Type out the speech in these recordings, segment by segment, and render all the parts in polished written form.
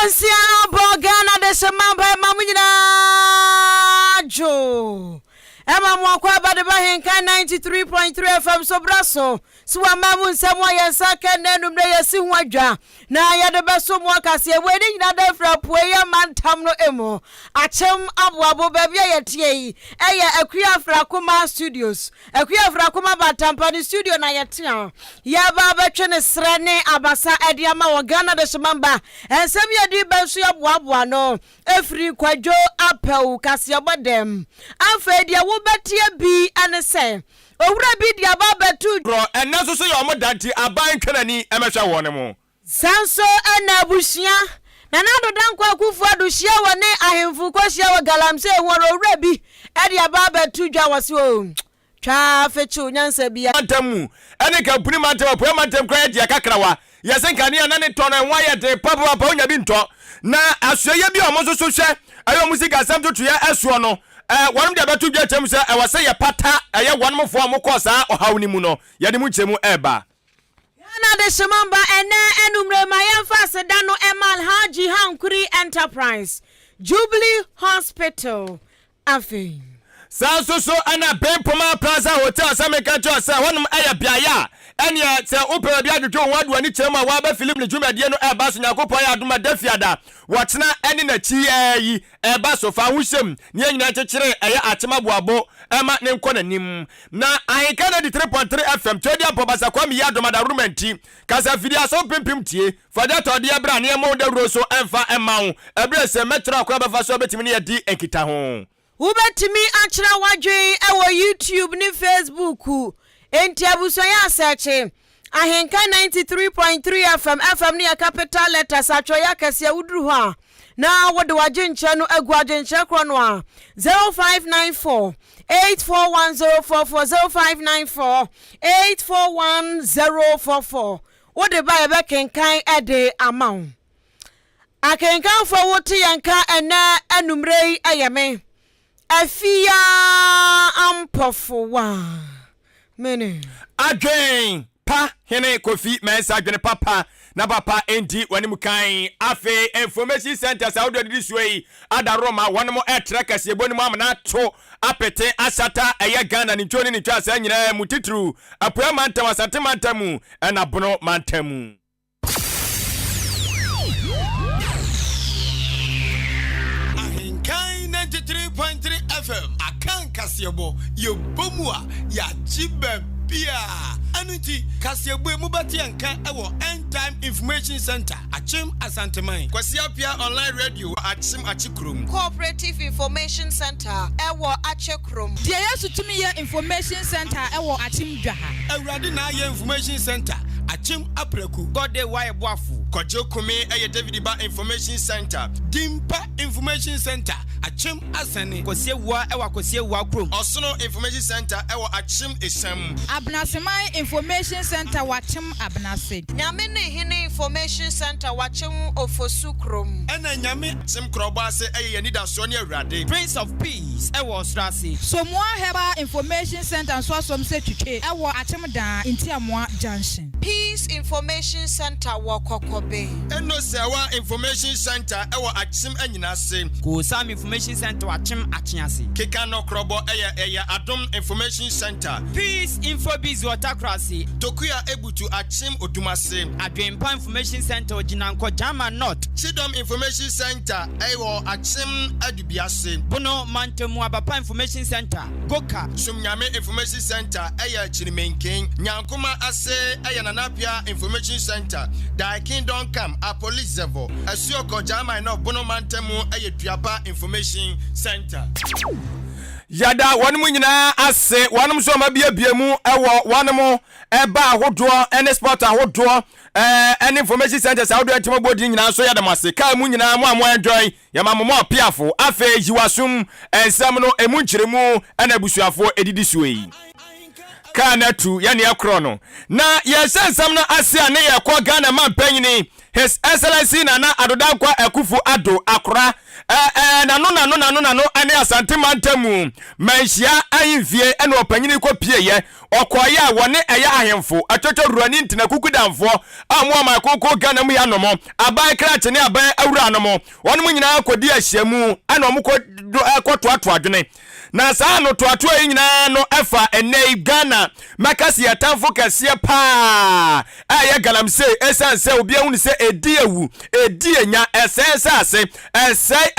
Bonsia Bogana de Samamba Mamina Jo. Emma Mwakwa Badeba Ahenkan 93.3 FM Sobraso. Suwa mamu nsemwa ya sake nenumre ya siwaja. Na ya de beso Kasiebo wedding na defra pueya mantamno emo. Achem abu bebia ya tiei. Eya ekuya frakuma studios. Ekuya frakuma batampani studio na ya tia. Ya baba chene srene abasa ediama wagana de Samamba. Ensem ya di beso ya buabua no. Efri kwa jo apeu Kasiebo dem. Anfe ya wobetie bi anese. Owura bi dia baba tu bro enna so yo mo danti aban twenani emehwe wone mo sanso ana abusia na nado dankwa akufu aduhia wone ahemfu kohia wa galamse ehoro owura bi e dia baba tu dwa wase o twa fechu nyansa bia mantamu ene ka puni mantamu po mantam kwa dia kakrawa yesenka ne na ne tono enwa ye de papa pa onya bi nto na asoye bi o mo so hwe ayo musika asam to ya esuo no one de betu gya chem se e wase ye pata ye one mofo amokọ sa ohawni mu no ye de mu chemu eba na de Samamba ene enumre mayemfa seda no emal haji hankuri enterprise Jubilee Hospital afi so ana Pema Plaza Hotel Sameka cho se wonum aya biaya ene se opera bia dwodwo wadu ani chemu a wa ba film ne dwumadie no eba so nyakopɔ ya adoma dafiada wɔtena ene na chi yi eba so fa husem ne nyina kyekere eye atemaboabo ema ne nkɔ nanim na Ahenkan 3.3 FM twedi apobasa kwa mi ya adoma da rumenti kasa fidi aso pimpim tie fada tode ebra ne mo da ro so emfa emawo ebre se metra akwa befa so betimi ne yedi enkita ho Ubetimi achira wadwe ewo YouTube ni Facebook enti abuso ya search Ahenkan 93.3 FM ni ya capital letters atwo ya kase uduru ho na wode waje nche no egu aje nche kro no a 0594 841044 0594 841044 wode ba ebe kenkan ede amaw Ahenkan fo wote yanka ena anumrei ayeme Afia ampofowa mene adwen pa hene kofi mensa adwen papa na papa endi wanimu kan afe information center sa odo didi suei ada Roma wanemo etre Kasiebo ni amana to apete asata eye Ghana ni ntoni ni twa sa nyina mutitru apoa mantam asante mantamu na bono mantamu Ahenkan 93.3 FM Ahenkan Kasiebo yo bomua ya jibebia anuti Kasiebo mubati anka ewo End Time Information Center Achim Asanteman Kwasiapia Online Radio Achim Achikrum Cooperative Information Center ewo Achekrum Dia yesu tumi ye Information Center ewo Achim Dwaha Awurade na ye Information Center Achim Apreku Gode waye boafu Kojo Kumi eye David Ba Information Center Dimpa Information Center Achim Asane Kosiewa ewa Kosiewa krom Osono Information Center ewo Achim Esam Abnasemai Information Center wachim Abnase Nyame ne hene Information Center wachim Ofosu krom Ena nyame Achim Kroba se eye nida so ne Awurade Prince of Peace ewo Strase Somwa Heba Information Center so asom se twitwe ewo Achim Dan Intiamwa Junction Peace Information Center Wokokobe Eno sewa Information Center ewo Achim anyina se Ko Sam Information Center wachim Achiase Keka no krobo eye Adom Information Center Peace Infobiz Watakrasi Tokuya Ebutu Achim Odumase Adwempa Information Center Ojinanko Jama North Chidom Information Center ewo Achim Adubiase Bono Mantemu Abapa Information Center Goka Sumnyame Information Center eye Chirimenken Nyankuma ase eye Nanapia Information Center Da Kingdom Come a Police Zevo Asioko Jama no Bono Mantemu eye Tuapa Information Center Yada wanemu nyina ase wanemu so mabia mu ewo wanemu eba ahodo ene sport ahodo ene information center sa ahodo atimo bodi nyina so yada mase ka mu nyina mu enjoy ya mamomo apiafo afe yiwasum ensam no emu nkyeremu ena busuafo edidi suei kana tu ya ne ekro no na yesensam no ase ane yekọ Ghana mampanyini His Excellency Nana Adodankwa Ekufu Ado Akra na no nano ane asante mantamu manhia ahemfie ene opanyini kopie okoye a wone eya ahemfo atoto ruani ntina kukudamfo amu amakoko Ghana mu ya nomo aban krache ne aban awura nomo wono nyina akodi ahyiamu ane omuko ekotoato adwene na saa no toato nyina no efa enei Ghana makasi yatamfo kase pa aya galamse esanse obi ehunu se edi ewu edi enya esensase esai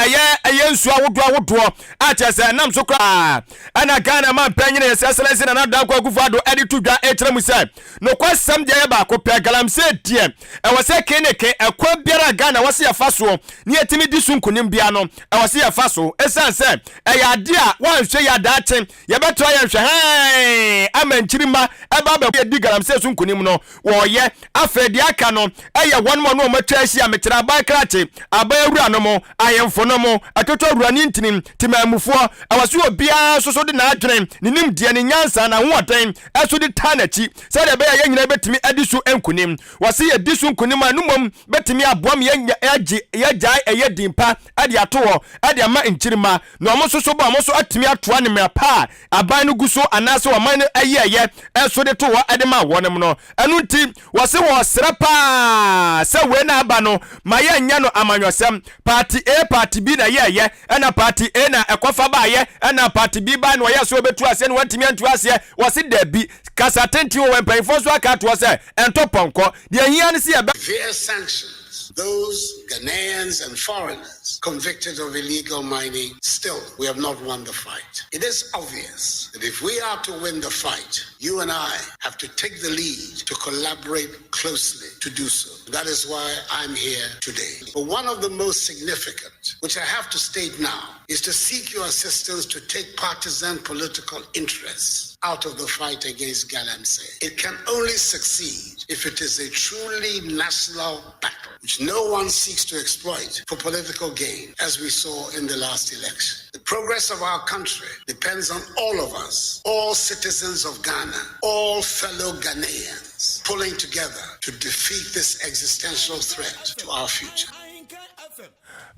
eye nsu awodo achese nam so kra ana Ghana man panyine yeseselese na nada kwa kufado edi tudwa ekyeremu se no kwasam de ba ko pe galamse die ewose keneke ekwa biara Ghana wose yafaso ne yetimi disunkunim bia no ewose yafaso esanse eyade a wanhwe yadache yebeto ayehwe amanchirima eba ba yedi galamse sunkunim no wo ye afedi aka no eye wonmo no matwa ahia mekyera aban krache aban awura no mo ayemfo no mo atoto awurani ntinim timamufo ewose obia soso de na adwene ninim die ne nyansa na hoden eso de tanachi se de be ye nyina betimi adisu enkunim wose ye disu nkunim anumom betimi aboam ye jai eye dimpa ade ato ade ama nchirima no mo soso bo mo so atimi atoa ne mepa aban no guso anase wo man ayeye eso de to ade ma wonem no enu nti wose wo srapa se we na aba no maye nya no amanyosem party A party B na yeye ena party A na ekofa ba ye ena party B ba no ye so betu ase no watimi antu ase wose dabi kasa tenti wo wempanfo so aka to ase entoponko de hia ne se severe sanctions. Those Ghanaians and foreigners convicted of illegal mining, still, we have not won the fight. It is obvious that if we are to win the fight, you and I have to take the lead to collaborate closely to do so. That is why I'm here today. But one of the most significant, which I have to state now, is to seek your assistance to take partisan political interests out of the fight against Galamsey. It can only succeed if it is a truly national battle, which no one seeks to exploit for political gain, as we saw in the last election. The progress of our country depends on all of us, all citizens of Ghana, all fellow Ghanaians, pulling together to defeat this existential threat to our future.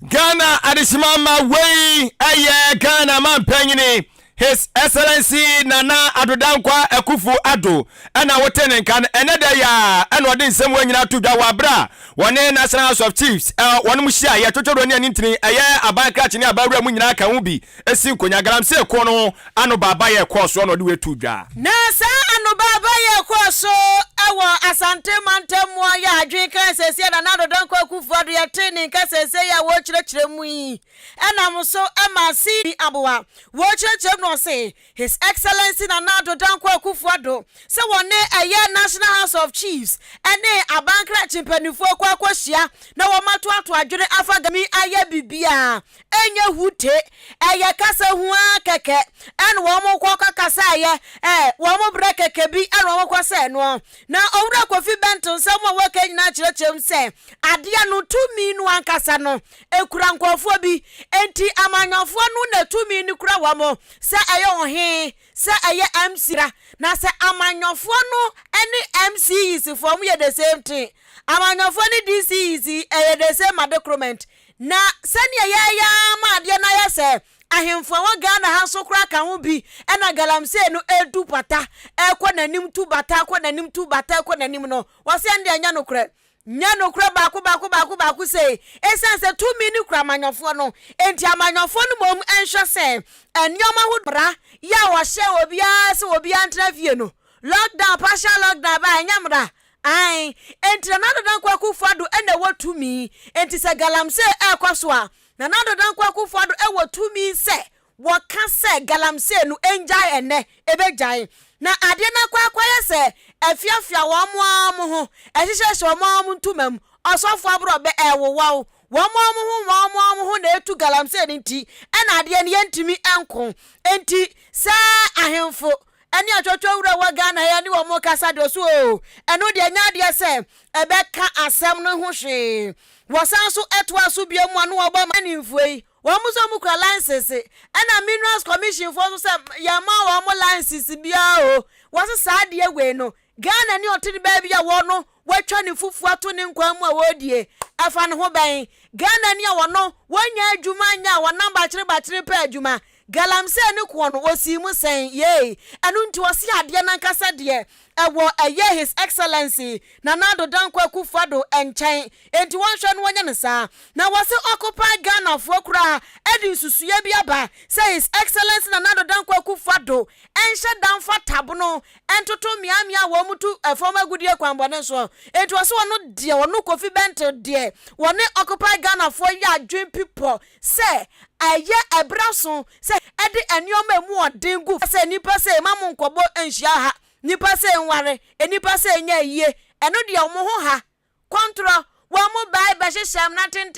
Ghana adisimama wey aye Ghana man panyini His Excellency Nana Adodankwa Akufo-Addo ana wotene kan eneda ya ana ode nsem wanyina to dwa wabra wone National House of Chiefs wone mu hia ya totoro ne ntini eye aban krache ne abawura mu nyina ka ho bi esi konya galamse ko no ano baba ye ko so no de wetu dwa na sa ano baba ye ko so ewo asante mantem wo ya adwen kan sese na Nana Adodankwa Akufo-Addo ya tene kan sese ya wo kyerɛkyerɛ mu yi enam so emasi aboa wo kyerɛkyerɛ no say His Excellency Nana Adodankwa Akufo-Addo se wone eye National House of Chiefs ene aban krache mpanifo kwa kwahia na wo mato ato adwene afagami aye bibia enye hute eye kasa hu akeke en wo mo kwa kasa aye wo mo bre keke bi en wo mo kwasa no na owura Kofi Benton samo waka nyina kyerɛkyerɛm se adea no tumi no ankasa no ekura nkofo bi enti amanyofo no na tumi ni kura wo mo se aye ohe se aye MC ra na se amanyofo no ene MCs for me the same thing amanyofo ni DCs the same document na sene ya ma de na ya se ahemfo wa Ghana ha so kura ka ho bi ena galamse no edu pata ekwo nanim tu bata ekwo nanim tu bata ekwo nanim no wose ende anya no kura nyano kura baako say esense 2 minute kura amanyofo no enti amanyofo no mom enhwe se enioma hodbra ya wo hye obia se obia ntravie no lockdown partial lockdown ba enyamra ai enti Nana Adodankwa Akufo-Addo ene wotumi enti se galamse ekwaso a Nana Adodankwa Akufo-Addo ewotumi se woka se galamse no enjai ene ebejai na ade na kwa se afiafia wo mo ho ehihye wo mo ntumam osofo abrobe ewowawo wo mo ho na etu galamse nti ena ade ne yentimi enko enti sa ahemfo eni atwotwo wura wa Ghana ya ni wo mo kasa do so eno de nya de se ebeka asem no ho hwe wo san so etwa so bia mu anu oba manimfuei wo mo so mu kra licenses ena Minerals Commission for so se ya ma wo mo licenses bia o wo se sa de we no Ghana ni otini baby ya wono watwa ne fufu ato ne nkwa mu a wodie afa ne ho ban Ghana ni a wono wanya adwuma nya wonam ba kire pa adwuma galamse ne ko no osimu sen ye anu nti wose ade na nkasa de ewo eye his excellency Nana-Addo Dankwa Akufo-Addo enchen enti wonhwe no wonya ne sa na wose occupy Ghana fo kura edi susuye bi aba say his excellency Nana-Addo Dankwa Akufo-Addo enhye danfa tabo no entoto miamia wo mutu efom agudie kwambone so enti wose wono de wono Kofi Bentil de wone occupy Ghana fo ya adwen people say aye ebraso say edi enioma mu odengu say nipa say mamu nkobo enhia ha nipa say nware enipa say nya yie eno de omo ho ha control wo mo bai ba hyehyam na tin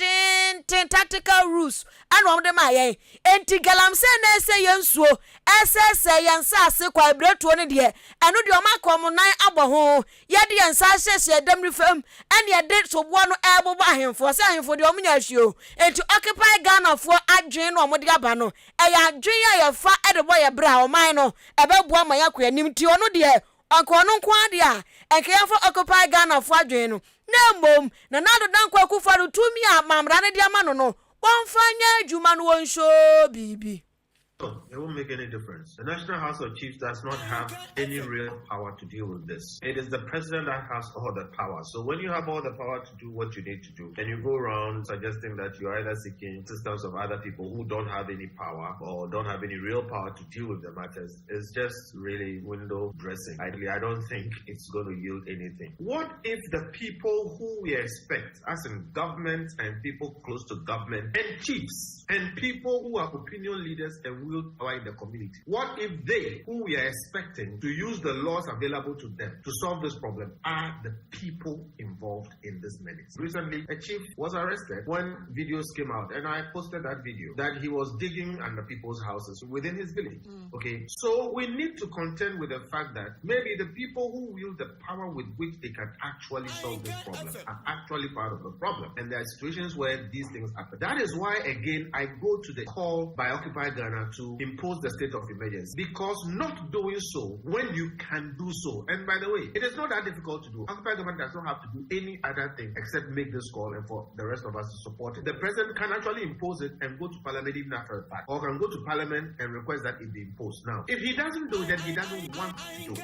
tactical rules anu om de ma ye enti galamse na ese yensuo ese yensa ase kwa bretuo ne de eno de oma kom nan abo ho ye de yensa hyehye damri fam ene ye de sobo no ebobo ahemfo se ahemfo de om nya hwio enti occupy Ghana fo adwen no om de aba no eya adwen ya fa edebo ye bra oman no ebebu ama yakwa nim ti ono de ankono kwa de a enke for occupy Ghana fo adwen no na mom Nana-Addo Dankwa Akufo-Addo tumi a mamra ne de ama no wonfanya adwuma no wonsho bibi. It won't make any difference. The National House of Chiefs does not have any real power to deal with this. It is the president that has all the power. So when you have all the power to do what you need to do, and you go around suggesting that you're either seeking assistance of other people who don't have any power or don't have any real power to deal with the matters, it's just really window dressing. I don't think it's going to yield anything. What if the people who we expect, as in government and people close to government and chiefs and people who are opinion leaders and wield power in the community, what if they, who we are expecting to use the laws available to them to solve this problem, are the people involved in this menace? Recently, a chief was arrested when videos came out, and I posted that video, that he was digging under people's houses within his village. Okay, so we need to contend with the fact that maybe the people who wield the power with which they can actually solve this problem are actually part of the problem, and there are situations where these things happen. That is why, again, I go to the call by Occupy Ghana to impose the state of emergency, because not doing so when you can do so, and by the way, it is not that difficult to do. Occupy government does not have to do any other thing except make this call and for the rest of us to support it. The president can actually impose it and go to parliament even after the fact, or can go to parliament and request that it be imposed. Now, if he doesn't do it, then he doesn't want to do it.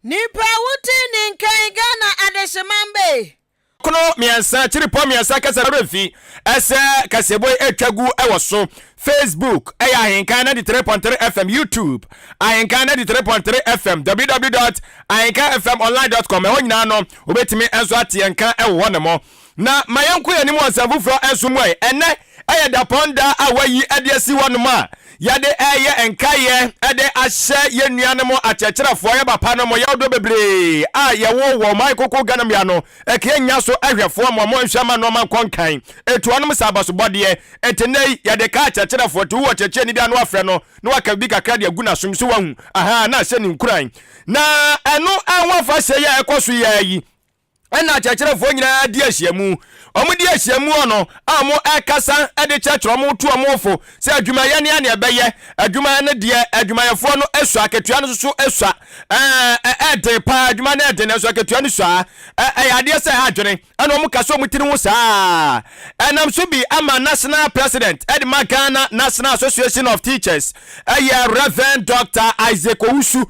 Nipa wuti ninkai Ghana adeshemambe kono miansa chiripo miansa kasa refi ese Kasiebo etwagu ewoso Facebook Ahenkan 93.3 FM YouTube Ahenkan 93.3 FM www.ahenkanfmonline.com ehonyina no obetimi enso atienkan ewo ne mo na mayanko yanim ansafufro enso mo ene ayeda ponda awayi adesi wonom a yade eye enkaye ade ahye yenuanemo achechirafo ye bapa no mo yawdo bebre a yewo wo mai koko ganam ya no ekenya so ahwefo mo mo nhwama no man konkan etuanom sabaso bode etenei yade ka achechirafo to wo cheche ni bia no afre no no waka bi kakra de aguna somso wahu aha na ahye ni nkuran na eno anwafa hye ye ekoso ye yi ena achechirafo nyina di ahyiamu omudi ahyiamu ono amo ekasa ede chechro mo tu omofo se adwumaye ne ane ebeye adwuma ne de adwumayefo no esu aketua no so esu ede pa adwuma ne ede ne so aketua no so ayade se ha dwene ana omu kaso omutiri ho saa enam so bi ama national president Ed Ghana National Association of Teachers Reverend Dr. Isaac Owusu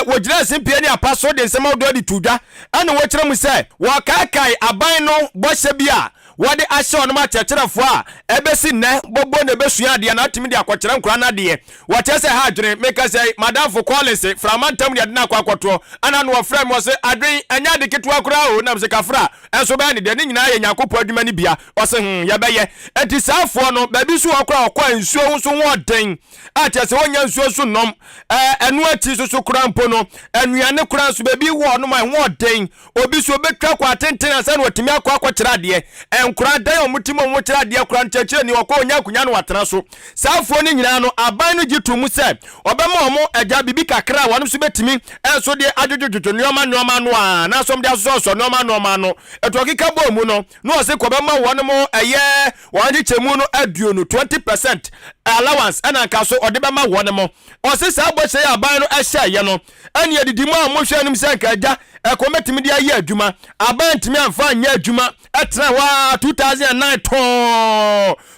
wojira simpie ni apaso de nsema do di tuda ana wo kire mu se wo kaikai aban no bose bia wode ahye onoma chechirefo a ebesi ne bobo ne besua de na atimi de akwakire nkura na de wote se ha dwene make say madam for Collins framantam de na akwakoto ana no frame wo se adwen anya de ketu akura o na se kafra enso ba ne de nyina ye nyakopo adwuma ni bia wo se ye beye enti safo no ba bi su akura okwa nsuo ho so woden a che se wonya nsuo so nom enu ati so kura mpo no enuane kura so ba bi wo no ma woden obi so betwa kwa tenten ansa no otimi akwa akwakire de enkura dan omutimo omutira de akura nchechire ni wako onya kunya no watena so saafo ni nyina no aban no gitumu se obema omo agya bibi kakra wanu so betimi enso de adwodwodwo nneoma no a na som de asoso nneoma no etokika bo mu no no se kobema wonu mo eye wanje chemu no aduo no 20% allowance ana nka so odebema wonu mo o se sa bo se aban no ehye ye no ane edidimu a mo hwe anim se nka agya ekometimi de aye adwuma aban timi amfa anya adwuma etra wa 2009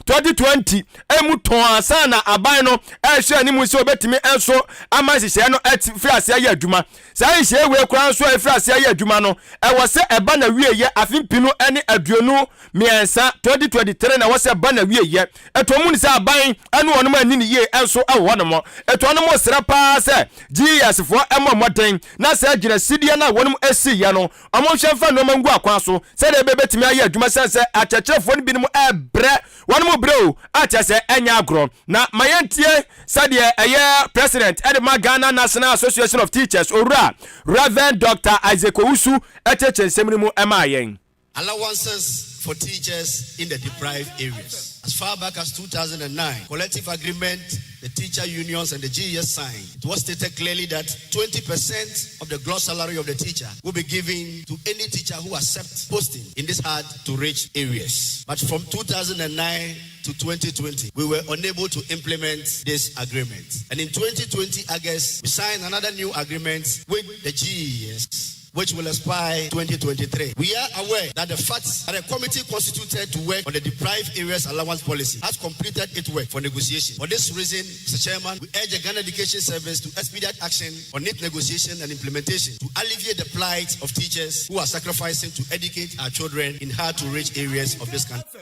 ton 2020 emu ton asana aban no ehwe anim se obetimi enso amasihye no atfiri ase aye adwuma sai hye we kura so afiri ase aye adwuma no ewo se eba na wieye afimpinu ene aduonu miensa 2023 na wo se eba na wieye etomu ni se aban ene wonom anini ye enso ewo no etono mo sra pa se GS fo emo moden na se agina sidie na wonom esi ye no omo hwemfa no mangu akwan so se de bebetimi aye adwuma se akyekyerefo no binim ebre wonom bro akyese enya agro na mayentie sadie eye president Edema Ghana National Association of Teachers ora Reverend Dr. Isaac Owusu echeche semrimu emayen allowances for teachers in the deprived areas. As far back as 2009, collective agreement the teacher unions and the GES signed. It was stated clearly that 20% of the gross salary of the teacher will be given to any teacher who accepts posting in these hard-to-reach areas. But from 2009 to 2020, we were unable to implement this agreement. And in 2020 August, we signed another new agreement with the GES, which will expire 2023. We are aware that the fact that a committee constituted to work on the deprived areas allowance policy has completed its work for negotiation. For this reason, Mr. Chairman, we urge the Ghana Education Service to expedite action on its negotiation and implementation to alleviate the plight of teachers who are sacrificing to educate our children in hard-to-reach areas of this country.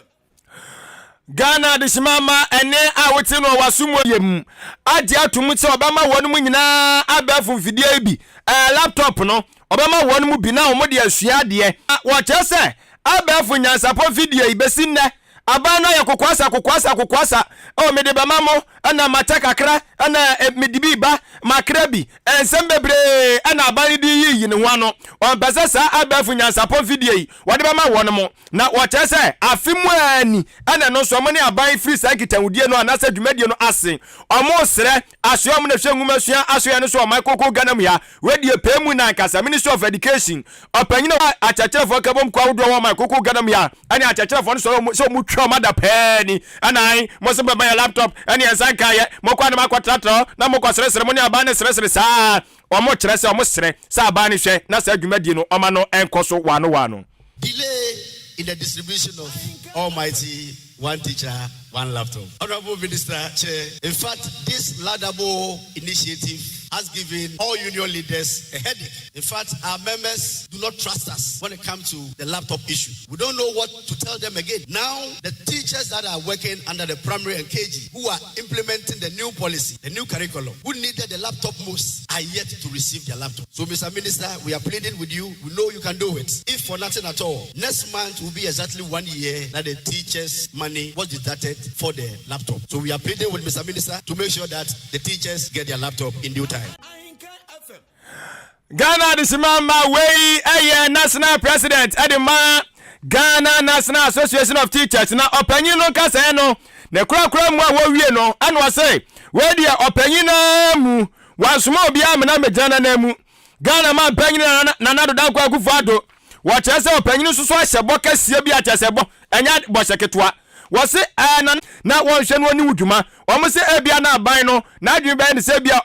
Ghana de simama ene awoti no wasumo yem adi atumu se obama wonu nyina abafu video bi laptop no obama wonu mu bi na omo de asua de wo chese abafu nyansapo video ibesi nne abana ya kokwasa o mede bamamo ana matakakra ana medibiba makrabi ensem bebre ana abani di yi ne ho ano on pese sa abafu nyansapo video yi wode bama wonu mo na wo chese afimu ani ana no so mo ne aban free sakitawudie no anasa dwumadie no ase omo sere asoam na hwenwuma asua asoya no so o Michael Ganam ya wedie pemu na nkasa Ministry of Education opanyina achachefo kabom kwa wodo wa Michael Ganam ya ani achachefo no so mu twomada pani anai mo se baba ya laptop ani ensanka ye mo kwa na makwatrato na mo kwa sere mo ne aban sere sa omo kire se omo sere sa aban hwe na sa dwumadie no oma no enkoso wano delay in the distribution of almighty one teacher, one laptop. Honorable Minister Chair, in fact, this laudable initiative has given all union leaders a headache. In fact, our members do not trust us when it comes to the laptop issue. We don't know what to tell them again. Now, the teachers that are working under the primary and KG, who are implementing the new policy, the new curriculum, who needed the laptop most, are yet to receive their laptop. So, Mr. Minister, we are pleading with you. We know you can do it. If for nothing at all, next month will be exactly 1 year that the teachers' money was deducted for the laptop. So we are pleading with Mr. Minister to make sure that the teachers get their laptop in due time. Ghana de simama wey national president Edema Ghana National Association of Teachers na opanyin no kasa no ne kura mu a wo wie no anu ase we dia opanyin na mu wansoma obi amena mejana na mu Ghana ma panyin na nado dan kwa akufado wo chese opanyin so ahyebo kasie bi achesebo enya bo seketwa wose na wonhwe no ni wudwuma omse ebia na aban no na adwen be ne se bia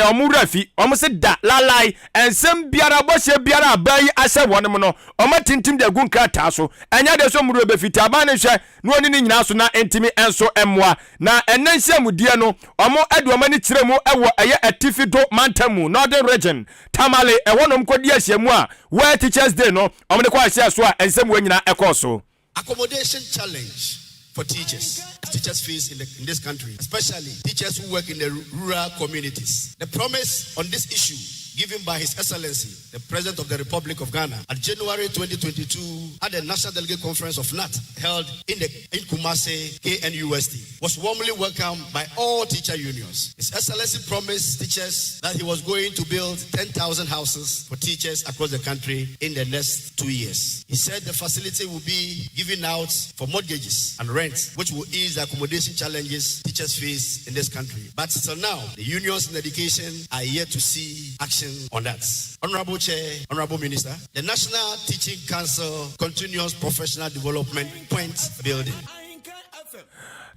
omurafi omse da lalai ensem biara bohye biara aban ahye wonem no omatintim de gunka ta so enya de so muru befiti aban ne hwe no oni ni nyina so na entimi enso emmoa na enanhye mudie no omo aduoma ni kiremu ewo eye atifido mantamu northern region tamale ewonom kodi ahyemu a where teachers day no omo ne kwa ahye so a ensem wo nyina ekoso accommodation challenge for teachers. Teachers face in this country, especially teachers who work in the rural communities. The promise on this issue given by His Excellency, the President of the Republic of Ghana, at January 2022 at the National Delegate Conference of NAT held in Kumasi. Kumasi KNUST, was warmly welcomed by all teacher unions. His Excellency promised teachers that he was going to build 10,000 houses for teachers across the country in the next 2 years. He said the facility will be given out for mortgages and rent, which will ease the accommodation challenges teachers face in this country. But till now, the unions in education are yet to see action on that. Honorable Chair, Honorable Minister, the National Teaching Council continuous professional development point building.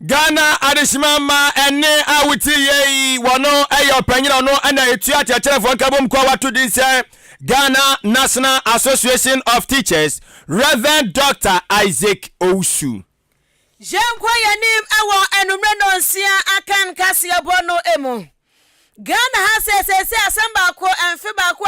Ghana Adishimama ene awuti ye wano eyo panyina no ana etua tiacherefo nkabom kwa watu dinse Ghana National Association of Teachers Reverend Dr. Isaac Owusu. Jenkwa yanim ewo enumre no nsia Ahenkan Kasiebo no emu. Ghana ha se asamba ko enfe ba ko